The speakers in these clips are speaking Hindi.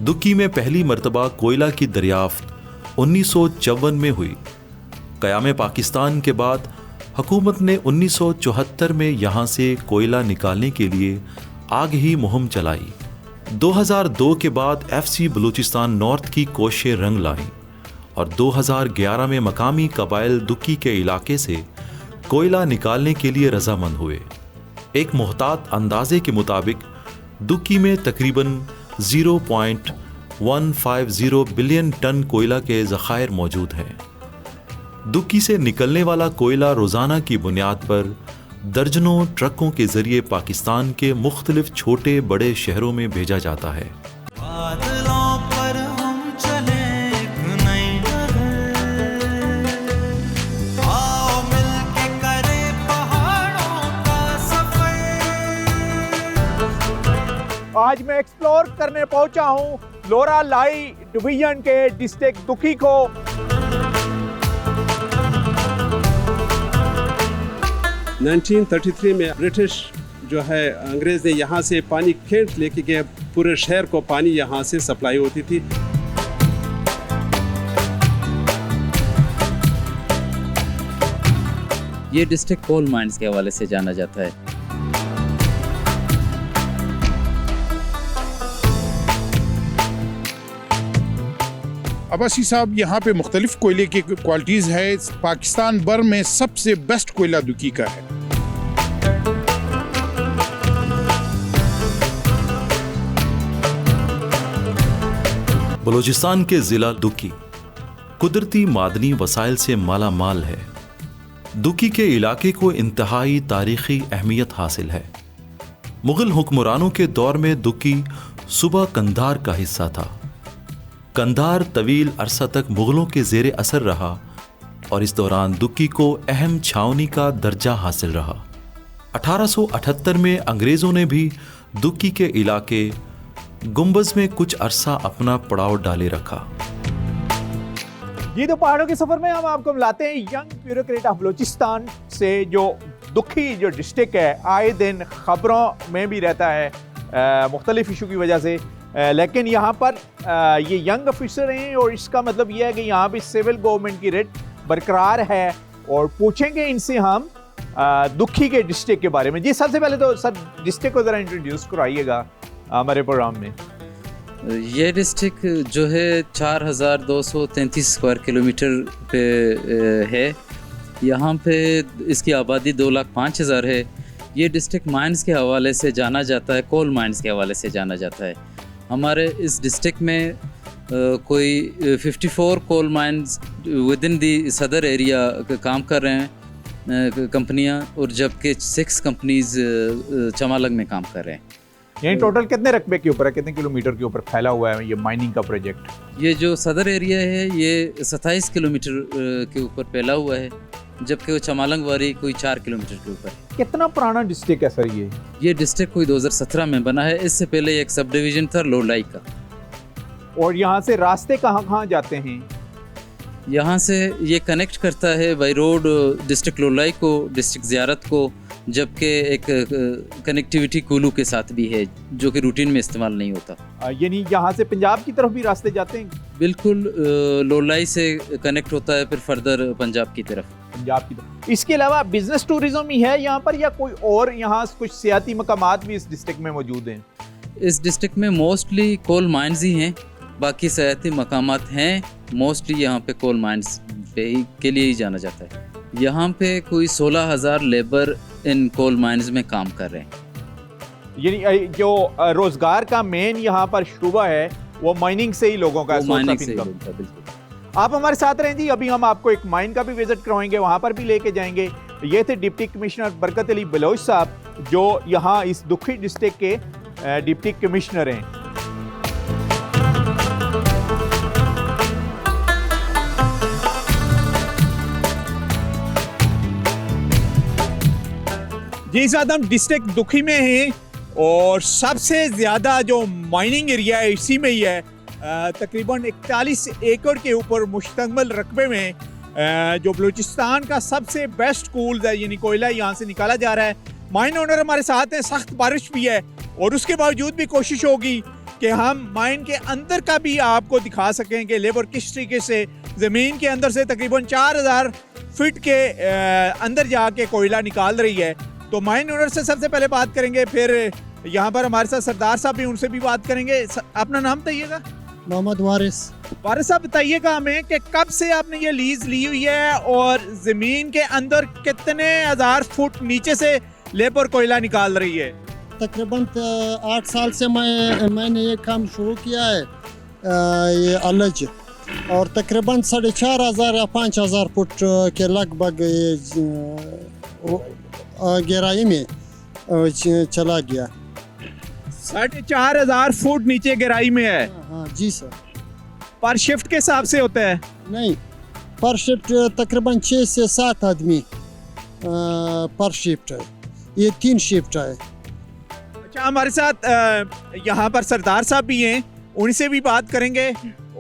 दुक्की में पहली मर्तबा कोयला की दरियाफ्त 1954 में हुई। क़याम पाकिस्तान के बाद हुकूमत ने 1974 में यहाँ से कोयला निकालने के लिए आग ही मुहिम चलाई। 2002 के बाद FC बलूचिस्तान नॉर्थ की कोशिशें रंग लाई और 2011 में मकामी कबाइल दुक्की के इलाके से कोयला निकालने के लिए रजामंद हुए। एक मुहतात अंदाजे के मुताबिक दुक्की में तकरीबन 0.150 बिलियन टन कोयला के ज़खायर मौजूद हैं। दुक्की से निकलने वाला कोयला रोज़ाना की बुनियाद पर दर्जनों ट्रकों के जरिए पाकिस्तान के मुख्तलिफ छोटे बड़े शहरों में भेजा जाता है। बादलों पर हम चले एक नई डगर, आओ मिलके करें पहाड़ों का सफर। आज मैं एक्सप्लोर करने पहुंचा हूं लोरा लाई डिवीजन के डिस्ट्रिक्ट दुक्की को। 1933 में ब्रिटिश जो है अंग्रेज़ ने यहाँ से पानी खेत लेके गए, पूरे शहर को पानी यहाँ से सप्लाई होती थी। ये डिस्ट्रिक्ट कोल माइंस के हवाले से जाना जाता है। अब्बासी साहब, यहाँ पे मुख्तलिफ कोयले की क्वालिटीज़ है। पाकिस्तान भर में सबसे बेस्ट कोयला दुक्की का है। बलूचिस्तान के ज़िला दुक्की कुदरती मादनी वसाइल से माला माल है। दुक्की के इलाके को इंतहाई तारीख़ी अहमियत हासिल है। मुग़ल हुक्मरानों के दौर में दुक्की सूबा कंधार का हिस्सा था। कंधार तवील अरसा तक मुग़लों के ज़ेरे असर रहा और इस दौरान दुक्की को अहम छावनी का दर्जा हासिल रहा। 1878 में अंग्रेज़ों ने भी दुक्की के इलाके गुंबज़ में कुछ अरसा अपना पड़ाव डाले रखा। ये तो पहाड़ों के सफर में हम आपको मिलाते हैं यंग ब्यूरोक्रेट ऑफ बलूचिस्तान से, जो दुक्की जो डिस्ट्रिक्ट है आए दिन खबरों में भी रहता है मुख्तलिफ इशू की वजह से। लेकिन यहाँ पर ये यंग ऑफिसर हैं और इसका मतलब ये है कि यहाँ पे सिविल गवर्नमेंट की रेट बरकरार है और पूछेंगे इनसे हम दुक्की के डिस्ट्रिक्ट के बारे में। जी, सबसे पहले तो सर डिस्ट्रिक्ट को ज़रा इंट्रोड्यूस कराइएगा हमारे प्रोग्राम में। ये डिस्ट्रिक्ट जो है 4233 स्क्वायर किलोमीटर पे है। यहाँ पे इसकी आबादी 2,05,000 है। ये डिस्ट्रिक्ट माइंस के हवाले से जाना जाता है, कोल माइंस के हवाले से जाना जाता है। हमारे इस डिस्ट्रिक्ट में कोई 54 कोल माइंस विद इन दी सदर एरिया काम कर रहे हैं कंपनियां, और जबकि 6 कंपनीज चमालंग में काम कर रहे हैं। यानी टोटल कितने रकबे के ऊपर है, कितने किलोमीटर के ऊपर फैला हुआ है ये माइनिंग का प्रोजेक्ट? ये जो सदर एरिया है ये 27 किलोमीटर के ऊपर फैला हुआ है, जबकि वो चमालंग वारी कोई 4 किलोमीटर के ऊपर है। कितना पुराना डिस्ट्रिक्ट है सर ये? ये डिस्ट्रिक्ट कोई 2017 में बना है। इससे पहले एक सब डिवीज़न था लोलाई का। और यहाँ से रास्ते कहाँ कहाँ जाते हैं? यहाँ से ये कनेक्ट करता है बाई रोड डिस्ट्रिक्ट लोलाई को, डिस्ट्रिक्ट ज़ियारत को, जबकि एक कनेक्टिविटी कुलू के साथ भी है जो कि रूटीन में इस्तेमाल नहीं होता। यानी यहाँ से पंजाब की तरफ भी रास्ते जाते हैं? बिल्कुल, लोलाई से कनेक्ट होता है फिर फर्दर पंजाब की तरफ। पंजाब की तरफ। इसके अलावा बिजनेस टूरिज्म ही है यहाँ पर या कोई और यहाँ कुछ सियाती मकामात भी इस डिस्ट्रिक्ट में मौजूद हैं? इस डिस्ट्रिक्ट में मोस्टली कोल माइंस ही हैं, बाकी सियाती मकामात हैं। मोस्टली यहाँ पे कोल माइंस के लिए ही जाना जाता है। यहाँ पे कोई 16,000 लेबर इन कोल माइंस में काम कर रहे हैं। यानी जो रोजगार का मेन यहाँ पर शुबा है वो माइनिंग से ही लोगों का माइनिंग से ही लोगों का, बिल्कुल। आप हमारे साथ रहें जी, अभी हम आपको एक माइन का भी विजिट करवाएंगे, वहाँ पर भी लेके जाएंगे। ये थे deputy commissioner Barkat Ali Bloch साहब, जो यहाँ इस दुक्की डिस्ट्रिक्ट के डिप्टी कमिश्नर हैं। जी साहब, हम डिस्ट्रिक्ट दुक्की में हैं और सबसे ज़्यादा जो माइनिंग एरिया है इसी में ही है। तकरीबन 41 एकड़ के ऊपर मुश्तमिल रकबे में जो बलूचिस्तान का सबसे बेस्ट कूल है, यानी कोयला यहाँ से निकाला जा रहा है। माइन ओनर हमारे साथ हैं। सख्त बारिश भी है और उसके बावजूद भी कोशिश होगी कि हम माइन के अंदर का भी आपको दिखा सकें कि लेबर किस तरीके से ज़मीन के अंदर से तकरीबन 4000 फीट के अंदर जाके कोयला निकाल रही है। तो माइन ओनर से सबसे पहले बात करेंगे, फिर यहाँ पर हमारे साथ सरदार साहब भी, उनसे भी बात करेंगे। अपना नाम बताइएगा। मोहम्मद वारिस। वारिस साहब बताइएगा हमें कि कब से आपने ये लीज ली हुई है और ज़मीन के अंदर कितने हज़ार फुट नीचे से लेबर कोयला निकाल रही है? तकरीबन 8 साल से मैंने ये काम शुरू किया है, ये अलज, और तकरीबन 4500 या 5000 फुट के लगभग गहराई में चला गया। 4500 फुट नीचे गहराई में है। हाँ जी सर। पर शिफ्ट के हिसाब से होता है? नहीं, पर शिफ्ट तकरीबन 6 से 7 आदमी पर शिफ्ट है, ये 3 शिफ्ट है। अच्छा, हमारे साथ यहाँ पर सरदार साहब भी हैं, उनसे भी बात करेंगे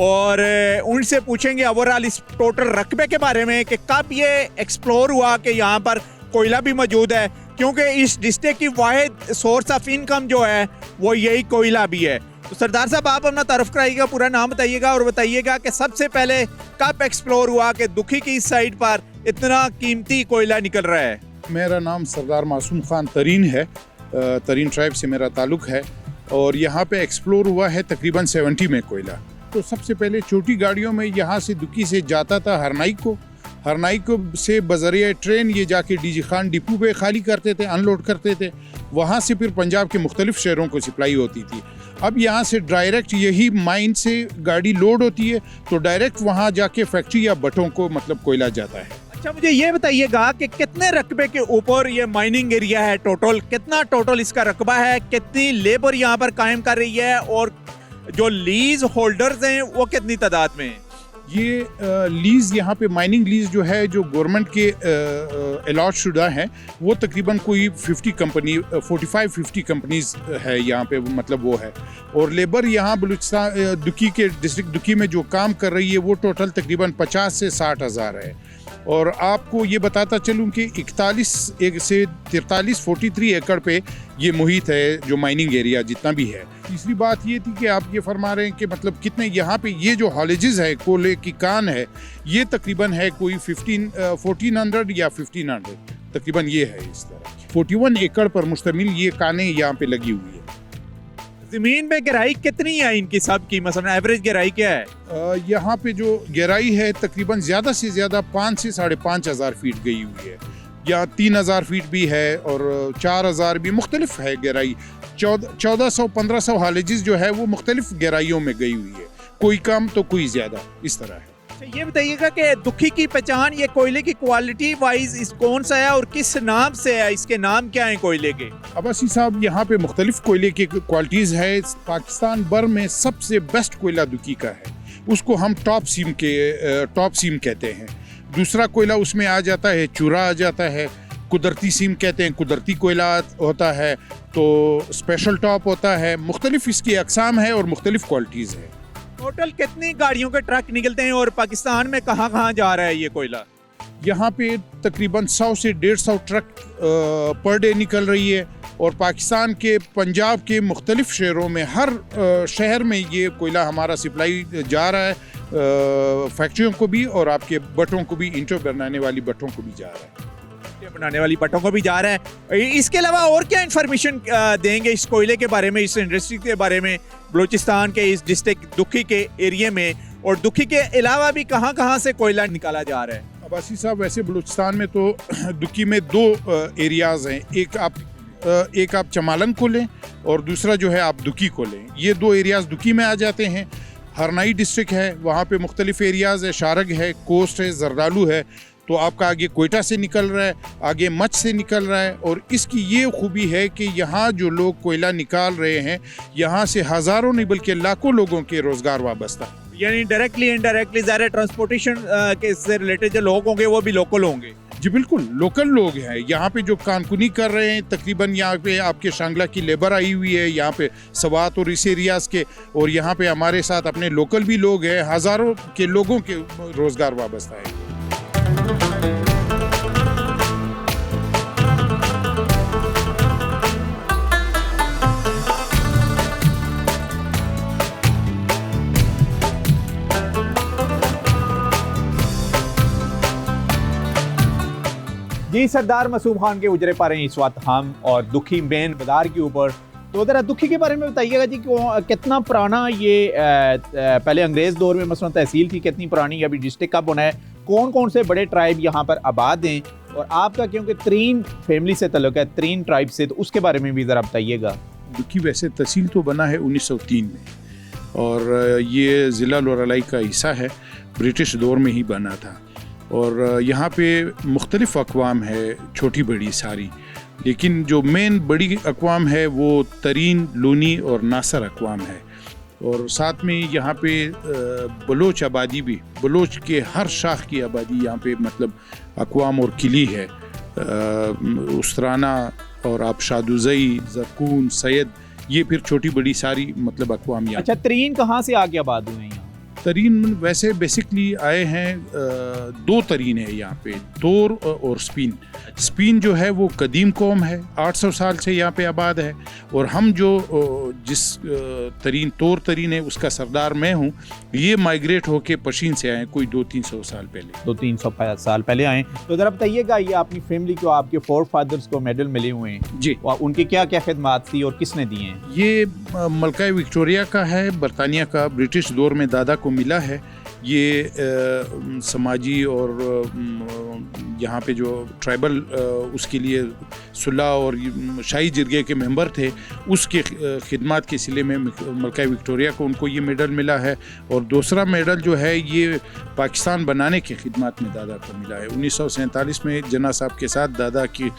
और उनसे पूछेंगे ओवरऑल इस टोटल रकबे के बारे में कि कब ये एक्सप्लोर हुआ कि यहाँ पर कोयला भी मौजूद है, क्योंकि इस डिस्ट्रिक्ट की वाहिद सोर्स ऑफ इनकम जो है वो यही कोयला भी है। तो सरदार साहब, आप अपना तारुफ कराइएगा, पूरा नाम बताइएगा और बताइएगा कि सबसे पहले कब एक्सप्लोर हुआ कि दुखी की इस साइड पर इतना कीमती कोयला निकल रहा है? मेरा नाम सरदार मासूम खान तरीन है, तरीन ट्राइब से मेरा ताल्लुक़ है और यहाँ पे एक्सप्लोर हुआ है तकरीबन 70 में कोयला। तो सबसे पहले छोटी गाड़ियों में यहाँ से दुकी से जाता था हरनाई को से बजरिया ट्रेन ये जाके डीजी खान डिपो पे खाली करते थे, अनलोड करते थे, वहाँ से फिर पंजाब के मुख्तलिफ शहरों को सप्लाई होती थी। अब यहाँ से डायरेक्ट यही माइन से गाड़ी लोड होती है तो डायरेक्ट वहाँ जाके फैक्ट्री या भट्टों को मतलब कोयला जाता है। अच्छा, मुझे ये बताइएगा कि कितने रकबे के ऊपर ये माइनिंग एरिया है? टोटल कितना टोटल इसका रकबा है? कितनी लेबर यहाँ पर कायम कर रही है और जो लीज होल्डर्स हैं वो कितनी तादाद में हैं? ये लीज़ यहाँ पे माइनिंग लीज़ जो है जो गवर्नमेंट के अलॉट शुदा है वो तकरीबन कोई 45-50 कंपनीज है यहाँ पे, मतलब वो है। और लेबर यहाँ बलूचिस्तान दुकी के डिस्ट्रिक्ट दुकी में जो काम कर रही है वो टोटल तकरीबन 50 से 60 हज़ार है। और आपको ये बताता चलूँ कि 41 से 43 एकड़ पे ये मुहित है जो माइनिंग एरिया जितना भी है। तीसरी बात ये थी कि आप ये फरमा रहे हैं कि मतलब कितने यहाँ पे ये जो हॉलेजेस है कोयले की कान है ये तकरीबन है कोई 1400 या 1500 तकरीबन ये है। इस तरह 41 एकड़ पर मुश्तमिल ये कानें यहाँ पे लगी हुई है। जमीन में गहराई कितनी है इनकी सब की, मतलब एवरेज गहराई क्या है? यहाँ पे जो गहराई है तकरीबन ज़्यादा से ज़्यादा 5 से 5,500 फीट गई हुई है, या 3,000 फीट भी है और 4,000 भी, मुख्तलिफ है गहराई। 1400-1500 हालेजिस जो है वो मुख्तलिफ गहराइयों में गई हुई है, कोई कम तो कोई ज़्यादा, इस तरह है। ये बताइएगा कि दुखी की पहचान ये कोयले की क्वालिटी वाइज इस कौन सा है और किस नाम से है, इसके नाम क्या है कोयले के? अब्बासी साहब, यहाँ पे मुख्तलिफ कोयले की क्वालिटीज़ है। पाकिस्तान भर में सबसे बेस्ट कोयला दुकी का है, उसको हम टॉप सीम कहते हैं। दूसरा कोयला उसमें आ जाता है, चूरा आ जाता है, कुदरती सीम कहते हैं, कुदरती कोयला होता है, तो स्पेशल टॉप होता है। मुख्तलिफ इसकी अकसाम है और मुख्तलिफ क्वालिटीज़ है। टोटल कितनी गाड़ियों के ट्रक निकलते हैं और पाकिस्तान में कहाँ कहाँ जा रहा है ये कोयला? यहाँ पे तकरीबन 100 से 150 ट्रक पर डे निकल रही है और पाकिस्तान के पंजाब के मुख्तलिफ शहरों में हर शहर में ये कोयला हमारा सप्लाई जा रहा है, फैक्ट्रियों को भी और आपके भट्टों को भी, ईंटों बनाने वाली भट्टों को भी जा रहा है, बनाने वाली भट्टों को भी जा रहा है। इसके अलावा और क्या इन्फॉर्मेशन देंगे इस कोयले के बारे में, इस इंडस्ट्री के बारे में, बलूचिस्तान के इस डिस्ट्रिक्ट दुखी के एरिया में, और दुखी के अलावा भी कहाँ कहाँ से कोयला निकाला जा रहा है? अब्बासी साहब, वैसे बलूचिस्तान में तो दुकी में 2 एरियाज़ हैं, एक आप चमालंग को लें और दूसरा जो है आप दुकी को लें। ये 2 एरियाज़ दुकी में आ जाते हैं। हरनाई डिस्ट्रिक्ट है, वहाँ पे मुख्तलिफ एरियाज़ है, शारग है, कोस्ट है, जरदालू है, तो आपका आगे कोयटा से निकल रहा है, आगे मच से निकल रहा है। और इसकी ये खूबी है कि यहाँ जो लोग कोयला निकाल रहे हैं, यहाँ से हज़ारों नहीं बल्कि लाखों लोगों के रोज़गार वाबस्ता है। यानी डायरेक्टली इनडायरेक्टली ज़ाहिर ट्रांसपोर्टेशन के से रिलेटेड जो लोग होंगे वो भी लोकल होंगे? जी बिल्कुल, लोकल लोग हैं यहाँ पे जो कानकुनी कर रहे हैं। तकरीबन यहाँ पे आपके शांगला की लेबर आई हुई है, यहाँ पे सवात और इस एरियाज़ के, और यहाँ पे हमारे साथ अपने लोकल भी लोग हैं। हज़ारों के लोगों के रोज़गार वाबस्ता है। जी सरदार मासूम खान के उजरे पर हैं इस वक्त हम और दुखी मेन बाजार के ऊपर। तो ज़रा दुखी के बारे में बताइएगा जी, कितना पुराना ये पहले अंग्रेज़ दौर में मसलन तहसील थी, कितनी पुरानी अभी डिस्ट्रिक्ट कब बना है, कौन कौन से बड़े ट्राइब यहाँ पर आबाद हैं, और आपका क्योंकि 3 फैमिली से तल्लुक़ है, 3 ट्राइब से, तो उसके बारे में भी ज़रा बताइएगा। दुखी वैसे तहसील तो बना है 1903 में, और ये ज़िला लोरालाई का हिस्सा है, ब्रिटिश दौर में ही बना था। और यहाँ पे मुख्तलिफ़ अक़वाम है, छोटी बड़ी सारी, लेकिन जो मेन बड़ी अक़वाम है वो तरीन, लूनी और नासर अक़वाम है। और साथ में यहाँ पे बलोच आबादी भी, बलोच के हर शाख की आबादी यहाँ पे मतलब अक़वाम और किली है। उस्तराना और आबशादुज़ई, ज़रकून, सैयद, ये फिर छोटी बड़ी सारी मतलब अक़वाम यहाँ। अच्छा, तरीन कहाँ से आके आबाद हुए हैं यहाँ? तरीन वैसे बेसिकली आए हैं, 2 तरीन है यहाँ पे, तोर और स्पीन। स्पीन जो है वो कदीम कौम है, 800 साल से यहाँ पे आबाद है, और हम जो जिस तरीन तोर तरीन है उसका सरदार मैं हूँ। ये माइग्रेट होके पशीन से आए कोई 200-300 साल पहले, 200-300 साल पहले आए। तो ज़रा बताइएगा, ये अपनी फैमिली को, आपके फोर फादर्स को मेडल मिले हुए हैं जी, और उनकी क्या क्या खिदमात थी और किसने दिए हैं? ये मलका विक्टोरिया का है, बरतानिया का, ब्रिटिश दौर में दादा को मिला है। ये समाजी और यहाँ पे जो ट्राइबल उसके लिए सुलह और शाही जिरगे के मेंबर थे, उसके खिदमत के सिले में मलका विक्टोरिया को उनको ये मेडल मिला है। और दूसरा मेडल जो है ये पाकिस्तान बनाने की खिदमत में दादा को मिला है। 1947 में जना साहब के साथ दादा की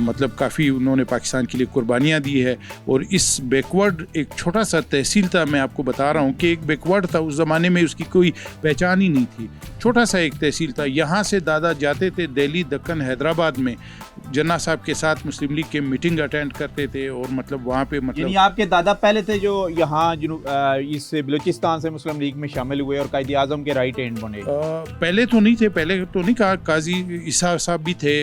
मतलब काफ़ी उन्होंने पाकिस्तान के लिए कुर्बानियाँ दी है। और इस बैकवर्ड एक छोटा सा तहसील था, मैं आपको बता रहा हूँ कि एक बैकवर्ड था, उस ज़माने में उसकी कोई पहचान ही नहीं थी, छोटा सा एक तहसील था। यहाँ से दादा जाते थे दिल्ली, दक्कन, हैदराबाद में जना साहब के साथ मुस्लिम लीग के मीटिंग अटेंड करते थे, और मतलब वहाँ पे मतलब आपके दादा पहले थे जो यहाँ इस बलूचिस्तान से मुस्लिम लीग में शामिल हुए और कायद आज़म के राइट हैंड बने? पहले तो नहीं थे, पहले तो नहीं कहा, काजी ईसा साहब भी थे,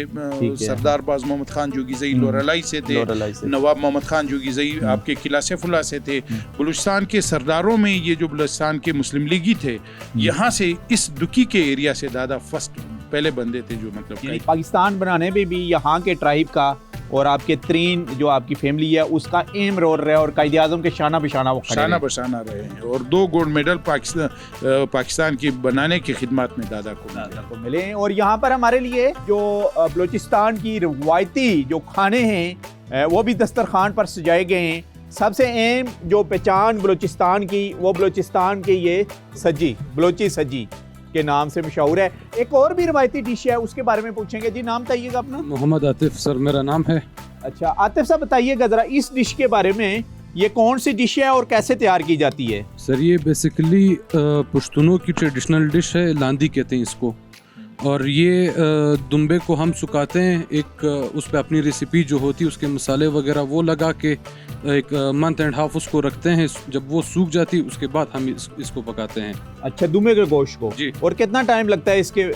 सरदार बाज मोहम्मद खान जोगीज़ई लोरालाई से थे, नवाब मोहम्मद खान जोगीज़ई आपके किला सैफुल्लाह से थे। बलूचिस्तान के सरदारों में ये जो बलूचिस्तान के मुस्लिम लीगी थे, यहाँ से इस दुखी के एरिया से दादा फर्स्ट पहले बंदे थे जो मतलब पाकिस्तान बनाने में भी यहाँ के ट्राइब का और आपके 3 जो आपकी फैमिली है उसका एम रोल रहा है, और कायद आज़म के शाना बशाना वो शाना बशाना रहे हैं। और 2 गोल्ड मेडल पाकिस्तान की बनाने की खिदमत में दादा को मिले। और यहाँ पर हमारे लिए जो बलूचिस्तान की रवायती जो खाने हैं वो भी दस्तरखान पर सजाए गए हैं। सबसे अहम जो पहचान बलूचिस्तान की, वो बलूचिस्तान की ये सज्जी, बलोची सज्जी के नाम से मशहूर है। एक और भी रवायती डिश है, उसके बारे में पूछेंगे। जी नाम बताइएगा अपना? मोहम्मद आतिफ सर मेरा नाम है। अच्छा आतिफ साहब, बताइएगा ज़रा इस डिश के बारे में, ये कौन सी डिश है और कैसे तैयार की जाती है? सर ये बेसिकली पश्तूनों की ट्रेडिशनल डिश है, लांदी कहते हैं इसको। और ये दुम्बे को हम सुखाते हैं, एक उस पर अपनी रेसिपी जो होती है उसके मसाले वगैरह वो लगा के एक मंथ एंड हाफ उसको रखते हैं। जब वो सूख जाती है उसके बाद हम इसको पकाते हैं। अच्छा, दुम्बे के गोश्त को जी। और कितना टाइम लगता है इसके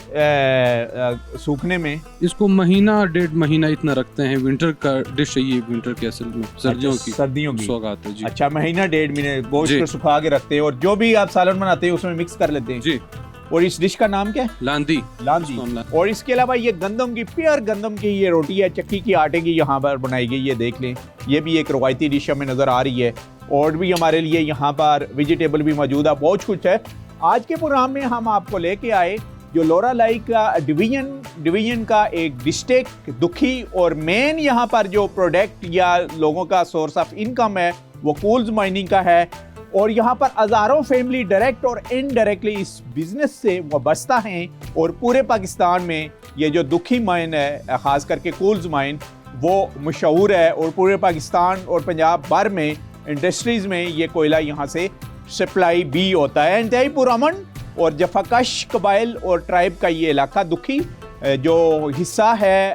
सूखने में? इसको महीना 1.5 महीना इतना रखते हैं। विंटर का डिश है ये, विंटर के असल में सर्दियों की सौगात है जी। अच्छा, महीना 1.5 महीने गोश्त को सुखा के रखते हैं, और जो भी आप सालन बनाते हैं उसमें मिक्स कर लेते हैं जी। और इस डिश का नाम क्या है? लांदी। और इसके अलावा ये गंदम की, प्योर गंदम की ये रोटी है, चक्की की आटे की यहाँ पर बनाई गई, ये देख लें। ये भी एक रवायती डिश हमें नज़र आ रही है, और भी हमारे लिए यहाँ पर वेजिटेबल भी मौजूद है, बहुत कुछ है। आज के प्रोग्राम में हम आपको लेके आए जो लोरालाई का डिवीजन का एक डिस्ट्रिक्ट दुखी, और मेन यहाँ पर जो प्रोडक्ट या लोगों का सोर्स ऑफ इनकम है वो कोल्स माइनिंग का है। और यहाँ पर हज़ारों फैमिली डायरेक्ट और इनडायरेक्टली इस बिजनेस से वाबस्ता हैं, और पूरे पाकिस्तान में ये जो दुखी माइन है, ख़ास करके कोल्स माइन, वो मशहूर है, और पूरे पाकिस्तान और पंजाब भर में इंडस्ट्रीज़ में ये कोयला यहाँ से सप्लाई भी होता है। इंतहाई पुरअमन और जफाकश कबाइल और ट्राइब का ये इलाका दुखी जो हिस्सा है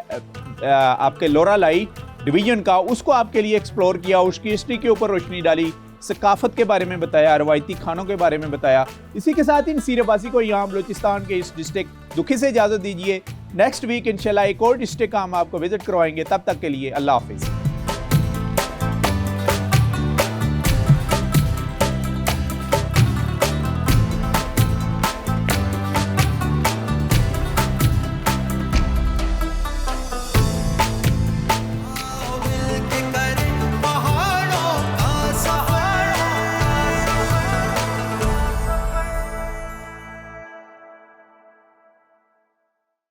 आपके लोरालाई डिवीजन का, उसको आपके लिए एक्सप्लोर किया, उसकी हिस्ट्री के ऊपर रोशनी डाली, सकाफत के बारे में बताया, रवायती खानों के बारे में बताया। इसी के साथ इन सीरेबासी को यहाँ बलूचिस्तान के इस डिस्ट्रिक्ट दुखी से इजाज़त दीजिए। नेक्स्ट वीक इंशाल्लाह एक और डिस्ट्रिक्ट का हम आपको विजिट करवाएंगे। तब तक के लिए अल्लाह हाफिज़।